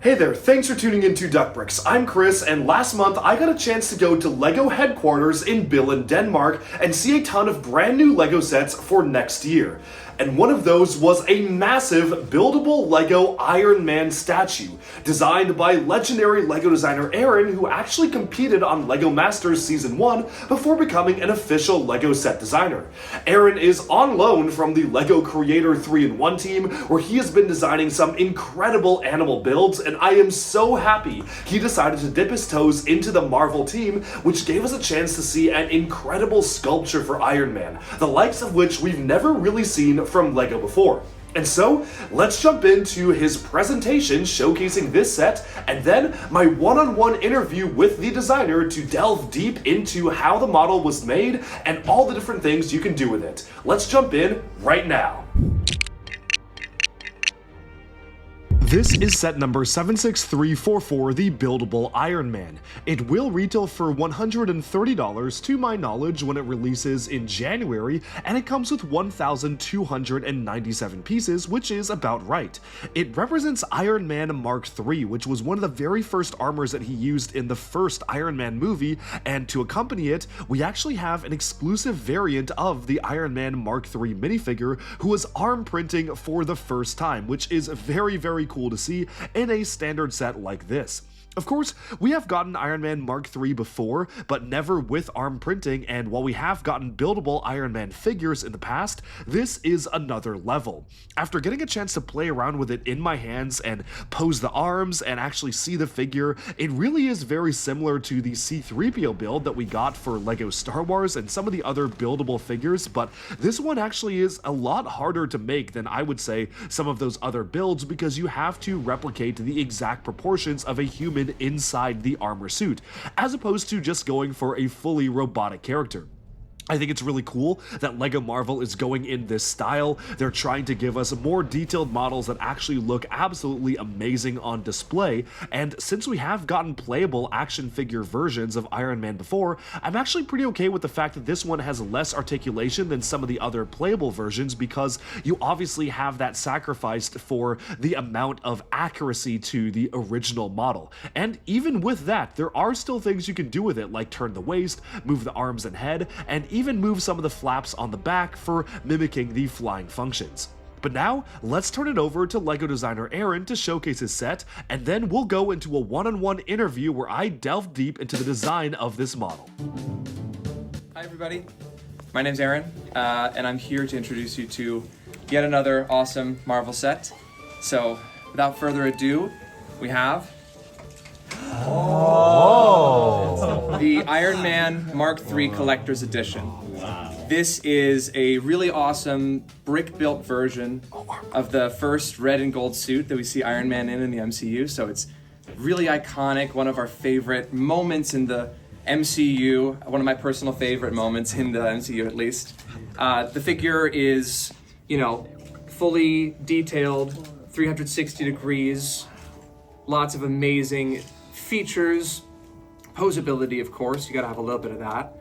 Hey there, thanks for tuning into Duckbricks. I'm Chris, and last month I got a chance to go to LEGO headquarters in Billund, Denmark, and see a ton of brand new LEGO sets for next year. And one of those was a massive buildable LEGO Iron Man statue, designed by legendary LEGO designer Aaron, who actually competed on LEGO Masters Season 1 before becoming an official LEGO set designer. Aaron is on loan from the LEGO Creator 3-in-1 team, where he has been designing some incredible animal builds, and I am so happy he decided to dip his toes into the Marvel team, which gave us a chance to see an incredible sculpture for Iron Man, the likes of which we've never really seen from LEGO before. And so, let's jump into his presentation showcasing this set, and then my one-on-one interview with the designer to delve deep into how the model was made and all the different things you can do with it. Let's jump in right now. This is set number 76344, the buildable Iron Man. It will retail for $130 to my knowledge when it releases in January, and it comes with 1,297 pieces, which is about right. It represents Iron Man Mark III, which was one of the very first armors that he used in the first Iron Man movie, and to accompany it, we actually have an exclusive variant of the Iron Man Mark III minifigure, who is arm printing for the first time, which is very, very cool to see in a standard set like this. Of course, we have gotten Iron Man Mark III before, but never with arm printing, and while we have gotten buildable Iron Man figures in the past, this is another level. After getting a chance to play around with it in my hands and pose the arms and actually see the figure, it really is very similar to the C-3PO build that we got for LEGO Star Wars and some of the other buildable figures, but this one actually is a lot harder to make than I would say some of those other builds, because you have to replicate the exact proportions of a human inside the armor suit, as opposed to just going for a fully robotic character. I think it's really cool that LEGO Marvel is going in this style. They're trying to give us more detailed models that actually look absolutely amazing on display, and since we have gotten playable action figure versions of Iron Man before, I'm actually pretty okay with the fact that this one has less articulation than some of the other playable versions, because you obviously have that sacrificed for the amount of accuracy to the original model. And even with that, there are still things you can do with it, like turn the waist, move the arms and head, and even move some of the flaps on the back for mimicking the flying functions. But now, let's turn it over to LEGO designer Aaron to showcase his set, and then we'll go into a one-on-one interview where I delve deep into the design of this model. Hi everybody, my name's Aaron, and I'm here to introduce you to yet another awesome Marvel set. So, without further ado, we have the Iron Man Mark III Collector's Edition. Wow. This is a really awesome brick-built version of the first red and gold suit that we see Iron Man in the MCU, so it's really iconic, one of our favorite moments in the MCU, one of my personal favorite moments in the MCU at least. The figure is, fully detailed, 360 degrees, lots of amazing features, posability, of course, you gotta have a little bit of that.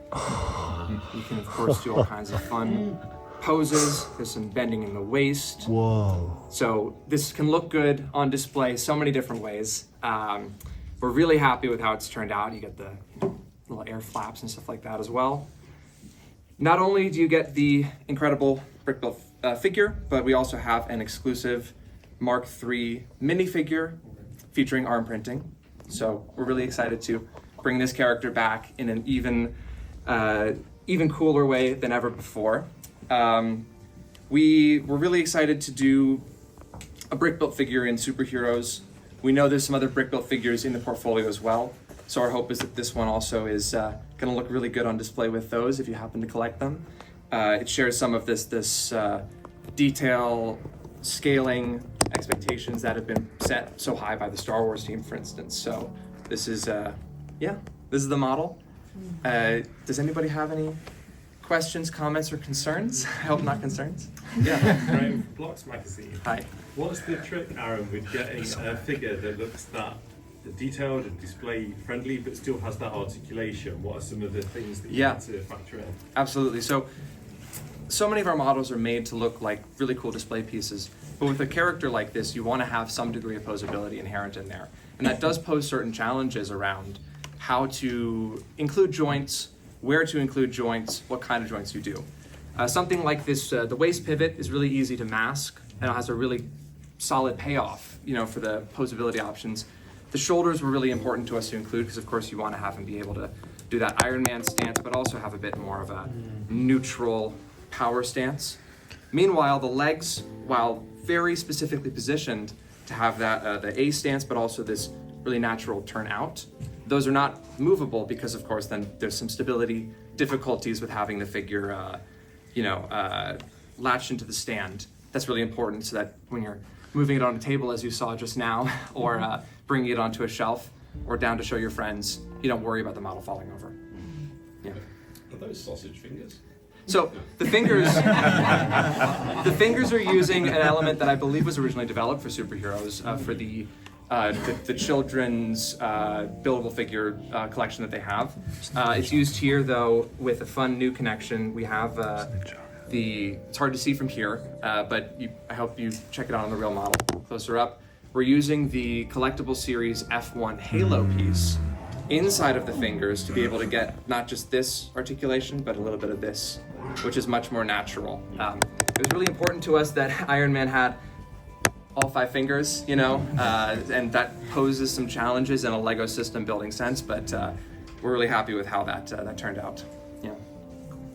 You can, of course, do all kinds of fun poses. There's some bending in the waist. Whoa. So this can look good on display so many different ways. We're really happy with how it's turned out. You get the little air flaps and stuff like that as well. Not only do you get the incredible brick-built figure, but we also have an exclusive Mark III minifigure featuring arm printing. So we're really excited to bring this character back in an even cooler way than ever before. We were really excited to do a brick-built figure in superheroes. We know there's some other brick-built figures in the portfolio as well. So our hope is that this one also is gonna look really good on display with those if you happen to collect them. It shares some of this detail, scaling, expectations that have been set so high by the Star Wars team, for instance. So this is, this is the model. Does anybody have any questions, comments, or concerns? I hope not concerns. Yeah, Graham, Blocks Magazine. Hi. What's the trick, Aaron, with getting a figure that looks that detailed and display friendly, but still has that articulation? What are some of the things that you need to factor in? Absolutely. So many of our models are made to look like really cool display pieces, But with a character like this, you want to have some degree of posability inherent in there. And that does pose certain challenges around how to include joints, where to include joints, what kind of joints you do. Something like this, the waist pivot is really easy to mask and it has a really solid payoff, for the posability options. The shoulders were really important to us to include because of course you want to have him be able to do that Iron Man stance, but also have a bit more of a neutral power stance. Meanwhile, the legs, while very specifically positioned to have that the A stance, but also this really natural turn out, those are not movable because of course then there's some stability difficulties with having the figure latched into the stand. That's really important so that when you're moving it on a table as you saw just now, or bringing it onto a shelf or down to show your friends, you don't worry about the model falling over. Yeah. Are those sausage fingers? So the fingers, the fingers are using an element that I believe was originally developed for superheroes for the children's buildable figure collection that they have. It's used here though with a fun new connection. We have it's hard to see from here, but I hope you check it out on the real model closer up. We're using the collectible series F1 Halo piece inside of the fingers to be able to get not just this articulation, but a little bit of this, which is much more natural. It was really important to us that Iron Man had all 5 fingers, and that poses some challenges in a Lego system building sense, but we're really happy with how that turned out. Yeah.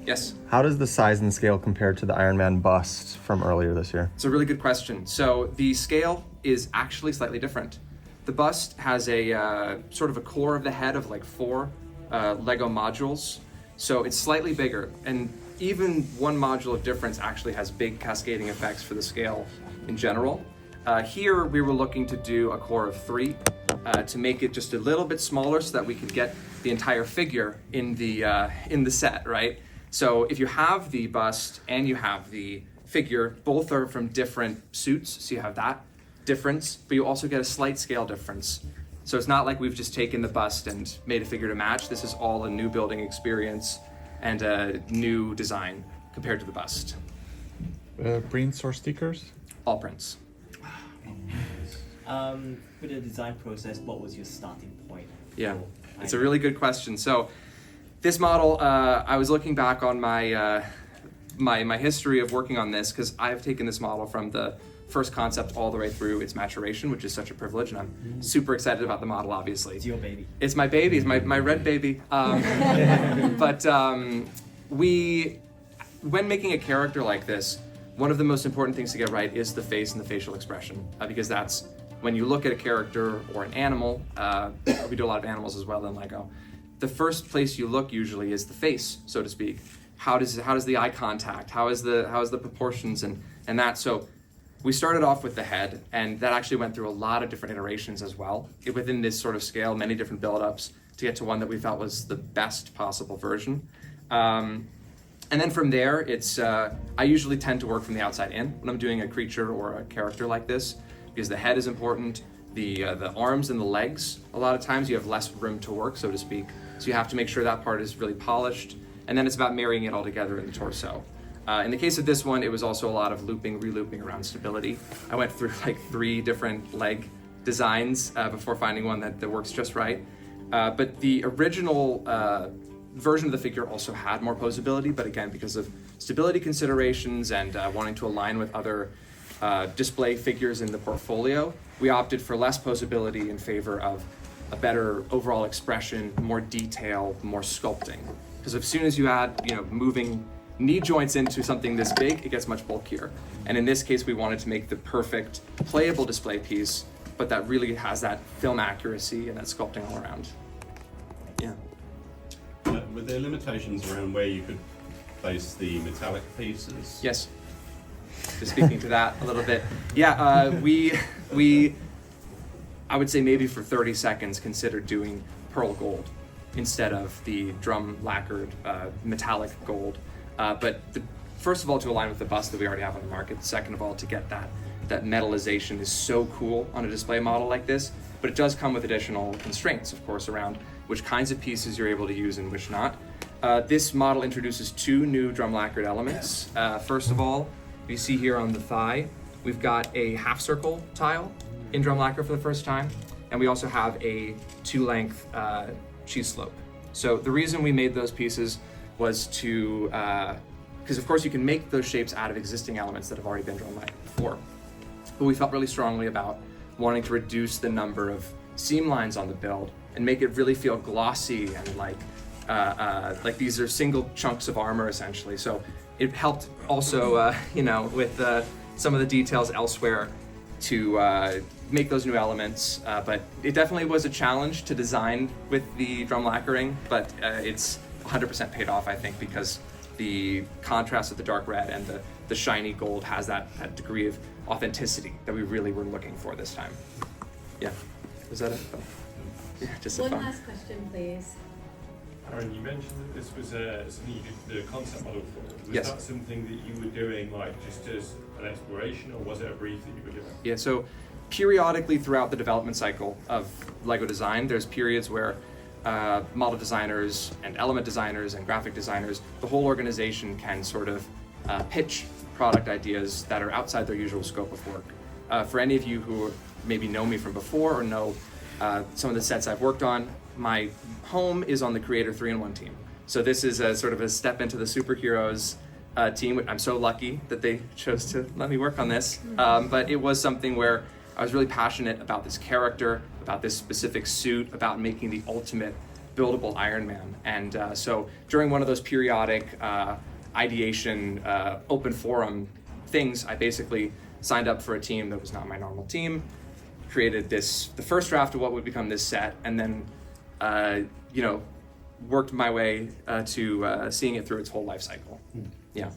Yes? How does the size and scale compare to the Iron Man bust from earlier this year? It's a really good question. So the scale is actually slightly different. The bust has a sort of a core of the head of like 4 Lego modules. So it's slightly bigger, and even one module of difference actually has big cascading effects for the scale in general. Here we were looking to do a core of 3 to make it just a little bit smaller so that we could get the entire figure in the set, right? So if you have the bust and you have the figure, both are from different suits, so you have that difference, but you also get a slight scale difference. So it's not like we've just taken the bust and made a figure to match. This is all a new building experience and a new design compared to the bust. Prints or stickers? All prints. With the design process, what was your starting point? Yeah, it's a really good question. So this model, I was looking back on my my history of working on this, because I've taken this model from the first concept all the way through its maturation, which is such a privilege, and I'm super excited about the model, obviously. It's your baby. It's my baby, it's my red baby. But when making a character like this, one of the most important things to get right is the face and the facial expression, because that's when you look at a character or an animal, we do a lot of animals as well in Lego, the first place you look usually is the face, so to speak. How does the eye contact? How is the proportions and that? So we started off with the head, and that actually went through a lot of different iterations as well. Within this sort of scale, many different build-ups to get to one that we felt was the best possible version. And then from there, it's I usually tend to work from the outside in when I'm doing a creature or a character like this, because the head is important, the arms and the legs. A lot of times you have less room to work, so to speak. So you have to make sure that part is really polished, and then it's about marrying it all together in the torso. In the case of this one, it was also a lot of looping, re-looping around stability. I went through like 3 different leg designs before finding one that works just right. But the original version of the figure also had more posability, but again, because of stability considerations and wanting to align with other display figures in the portfolio, we opted for less posability in favor of a better overall expression, more detail, more sculpting. Because as soon as you add, moving knee joints into something this big, it gets much bulkier. And in this case, we wanted to make the perfect playable display piece, but that really has that film accuracy and that sculpting all around. Yeah. Were there limitations around where you could place the metallic pieces? Yes. Just speaking to that a little bit. Yeah, we I would say maybe for 30 seconds considered doing pearl gold instead of the drum lacquered metallic gold. But first of all, to align with the bust that we already have on the market. Second of all, to get that metallization is so cool on a display model like this, but it does come with additional constraints, of course, around which kinds of pieces you're able to use and which not. This model introduces 2 new drum lacquered elements. First of all, you see here on the thigh, We've got a half circle tile in drum lacquer for the first time, and we also have a 2-length cheese slope. So the reason we made those pieces was to, because of course you can make those shapes out of existing elements that have already been drum lacquered before. But we felt really strongly about wanting to reduce the number of seam lines on the build and make it really feel glossy and like these are single chunks of armor essentially. So it helped also, with some of the details elsewhere to make those new elements. But it definitely was a challenge to design with the drum lacquering, but it's 100% paid off, I think, because the contrast of the dark red and the shiny gold has that degree of authenticity that we really were looking for this time. Yeah, was that it? Yeah, just One fun. last question, please. Aaron, you mentioned that this was something you did the concept model for. Was Yes. that something that you were doing like just as an exploration, or was it a brief that you were given? Yeah, so periodically throughout the development cycle of LEGO design, there's periods where model designers and element designers and graphic designers, the whole organization can sort of pitch product ideas that are outside their usual scope of work. For any of you who maybe know me from before or know some of the sets I've worked on, my home is on the Creator 3-in-1 team. So this is a sort of a step into the superheroes team. I'm so lucky that they chose to let me work on this. But it was something where I was really passionate about this character, about this specific suit, about making the ultimate buildable Iron Man. And so during one of those periodic ideation open forum things, I basically signed up for a team that was not my normal team, created the first draft of what would become this set, and then worked my way to seeing it through its whole life cycle. Yeah.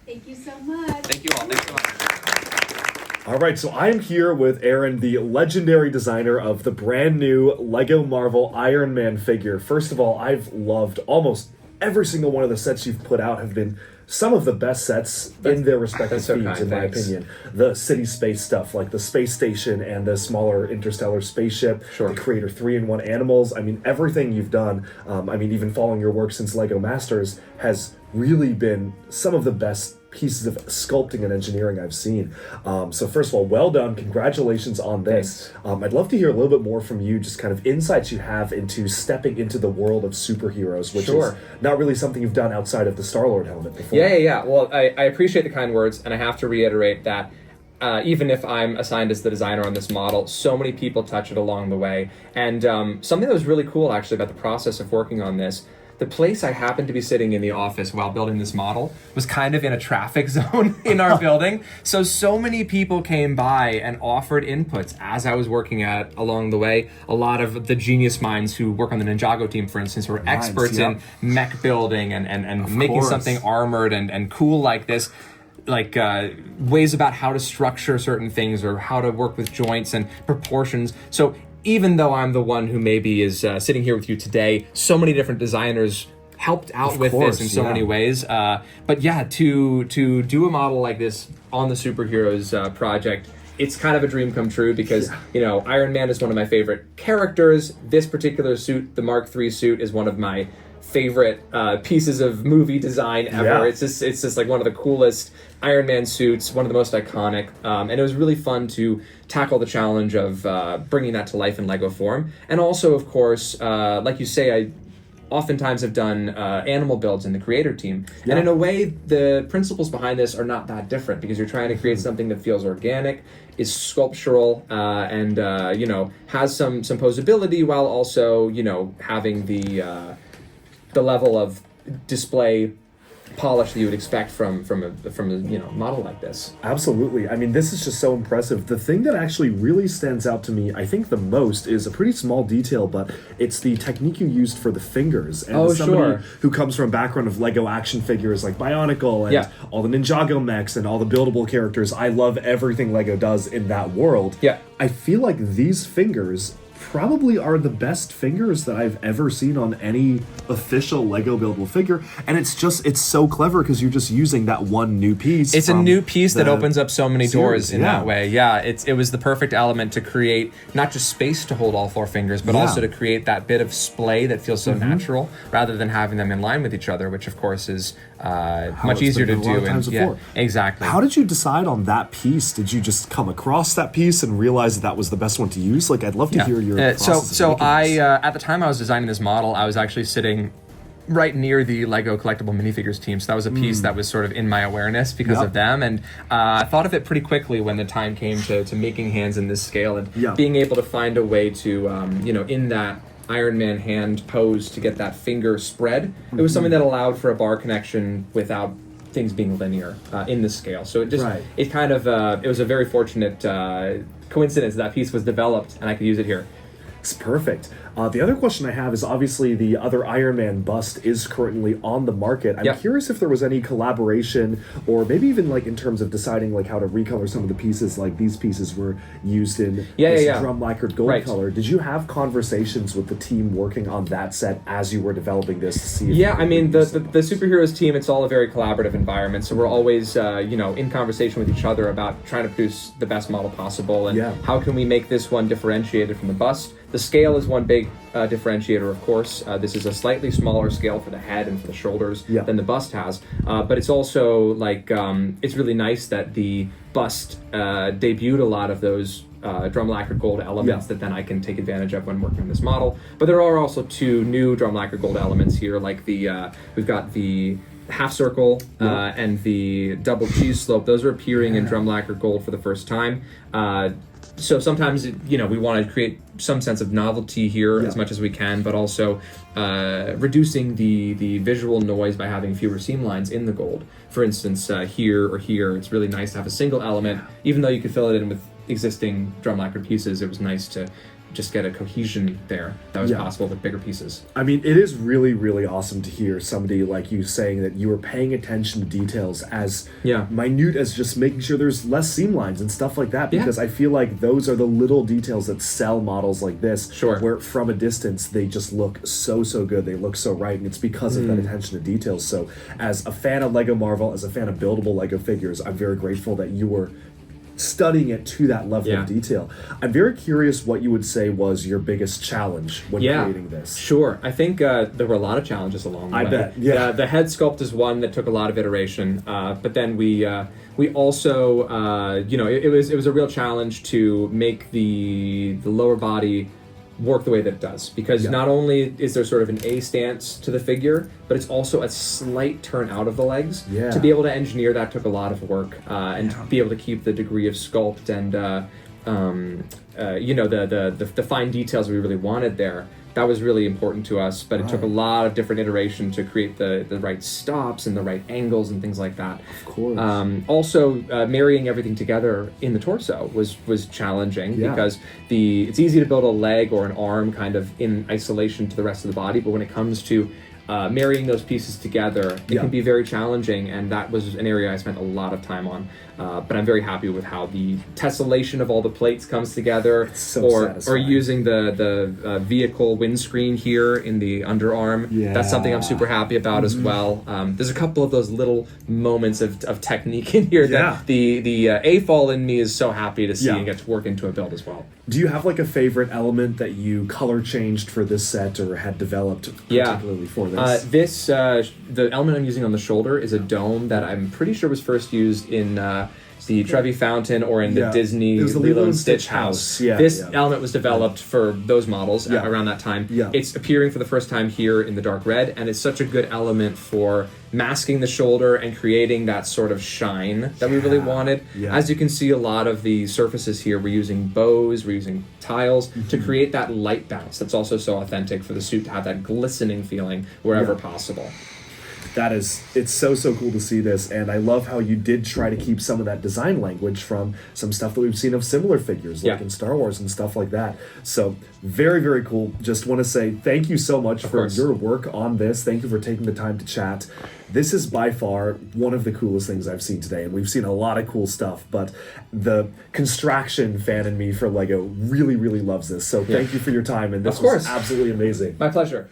Thank you so much. Thank you all. Thanks so much. All right, so I am here with Aaron, the legendary designer of the brand new Lego Marvel Iron Man figure. First of all, I've loved almost every single one of the sets you've put out have been some of the best sets in their respective so themes, kind, in my thanks. opinion. The city space stuff, like the space station and the smaller interstellar spaceship, Sure. the Creator 3-in-1 animals. I mean, everything you've done, even following your work since Lego Masters, has really been some of the best pieces of sculpting and engineering I've seen. So first of all, well done. Congratulations on this. I'd love to hear a little bit more from you, just kind of insights you have into stepping into the world of superheroes, which Sure. is not really something you've done outside of the Star-Lord helmet before. Yeah. Well, I appreciate the kind words, and I have to reiterate that even if I'm assigned as the designer on this model, so many people touch it along the way. And something that was really cool, actually, about the process of working on this, the place I happened to be sitting in the office while building this model was kind of in a traffic zone in our building. So many people came by and offered inputs as I was working at along the way. A lot of the genius minds who work on the Ninjago team, for instance, were experts in mech building and making course. something armored and cool like this. Like ways about how to structure certain things or how to work with joints and proportions. So even though I'm the one who maybe is sitting here with you today, so many different designers helped out with this in so many ways. But yeah, to do a model like this on the Superheroes project, it's kind of a dream come true because, Iron Man is one of my favorite characters. This particular suit, the Mark III suit, is one of my favorite pieces of movie design ever. Yeah. It's just like one of the coolest Iron Man suits, one of the most iconic, and it was really fun to tackle the challenge of bringing that to life in Lego form. And also, of course, like you say, I oftentimes have done animal builds in the Creator team. Yeah. And in a way, the principles behind this are not that different because you're trying to create something that feels organic, is sculptural, and has some posability while also having the level of display polish that you would expect from a model like this. Absolutely. I mean, this is just so impressive. The thing that actually really stands out to me, I think the most, is a pretty small detail, but it's the technique you used for the fingers. And as somebody who comes from a background of Lego action figures like Bionicle and all the Ninjago mechs and all the buildable characters, I love everything Lego does in that world. Yeah. I feel like these fingers probably are the best fingers that I've ever seen on any official Lego buildable figure, and it's so clever because you're just using that one new piece. It's a new piece that opens up so many doors series, in that way. Yeah, it was the perfect element to create not just space to hold all 4 fingers, but also to create that bit of splay that feels so natural, rather than having them in line with each other, which of course is much easier to do. Exactly. How did you decide on that piece? Did you just come across that piece and realize that was the best one to use? Like, I'd love to hear your process. So I at the time I was designing this model, I was actually sitting right near the Lego collectible minifigures team. So that was a piece that was sort of in my awareness because of them. And I thought of it pretty quickly when the time came to making hands in this scale and being able to find a way to, in that Iron Man hand pose to get that finger spread. It was something that allowed for a bar connection without things being linear in the scale. So it just, it kind of, it was a very fortunate coincidence that piece was developed and I could use it here. It's perfect. The other question I have is, obviously the other Iron Man bust is currently on the market. I'm curious if there was any collaboration, or maybe even like in terms of deciding like how to recolor some of the pieces, like these pieces were used in this drum lacquered gold color. Did you have conversations with the team working on that set as you were developing this to see if I mean, the superheroes team, it's all a very collaborative environment, so we're always in conversation with each other about trying to produce the best model possible, and how can we make this one differentiated from the bust. The scale is one big differentiator, of course. This is a slightly smaller scale for the head and for the shoulders than the bust has. But it's also like, it's really nice that the bust debuted a lot of those drum lacquer gold elements that then I can take advantage of when working on this model. But there are also 2 new drum lacquer gold elements here, like the we've got the half circle and the double cheese slope. Those are appearing in drum lacquer gold for the first time. So sometimes, we want to create some sense of novelty here as much as we can, but also reducing the visual noise by having fewer seam lines in the gold. For instance, here or here, it's really nice to have a single element. Even though you could fill it in with existing drum lacquer pieces, it was nice to just get a cohesion there that was possible with bigger pieces. I mean, it is really, really awesome to hear somebody like you saying that you were paying attention to details as minute as just making sure there's less seam lines and stuff like that, because I feel like those are the little details that sell models like this, where from a distance they just look so good, they look so right, and it's because of that attention to details. So as a fan of Lego Marvel, as a fan of buildable Lego figures, I'm very grateful that you were studying it to that level of detail. I'm very curious what you would say was your biggest challenge when creating this. Sure. I think there were a lot of challenges along the way. I bet. Yeah. The head sculpt is one that took a lot of iteration, but then we also it was a real challenge to make the lower body work the way that it does, because not only is there sort of an A stance to the figure, but it's also a slight turn out of the legs. To be able to engineer that took a lot of work, and to be able to keep the degree of sculpt and the fine details we really wanted there. That was really important to us, but it took a lot of different iteration to create the right stops and the right angles and things like that. Of course. Also, marrying everything together in the torso was challenging, because it's easy to build a leg or an arm kind of in isolation to the rest of the body, but when it comes to marrying those pieces together, it can be very challenging, and that was an area I spent a lot of time on. But I'm very happy with how the tessellation of all the plates comes together, it's so satisfying. Or using the vehicle windscreen here in the underarm. That's something I'm super happy about as well. There's a couple of those little moments of technique in here that the AFOL in me is so happy to see and get to work into a build as well. Do you have like a favorite element that you color changed for this set or had developed particularly for this? The element I'm using on the shoulder is a dome that I'm pretty sure was first used in the Trevi Fountain or in the Disney Lilo and Stitch house. This element was developed for those models around that time. It's appearing for the first time here in the dark red, and it's such a good element for masking the shoulder and creating that sort of shine that we really wanted. As you can see, a lot of the surfaces here, we're using bows, we're using tiles to create that light bounce that's also so authentic for the suit to have that glistening feeling wherever possible. It's so cool to see this, and I love how you did try to keep some of that design language from some stuff that we've seen of similar figures, like in Star Wars and stuff like that. So very cool. Just want to say thank you so much for your work on this. Thank you for taking the time to chat. This is by far one of the coolest things I've seen today, and we've seen a lot of cool stuff, but the construction fan in me for Lego really loves this. So thank you for your time, and this was absolutely amazing. My pleasure.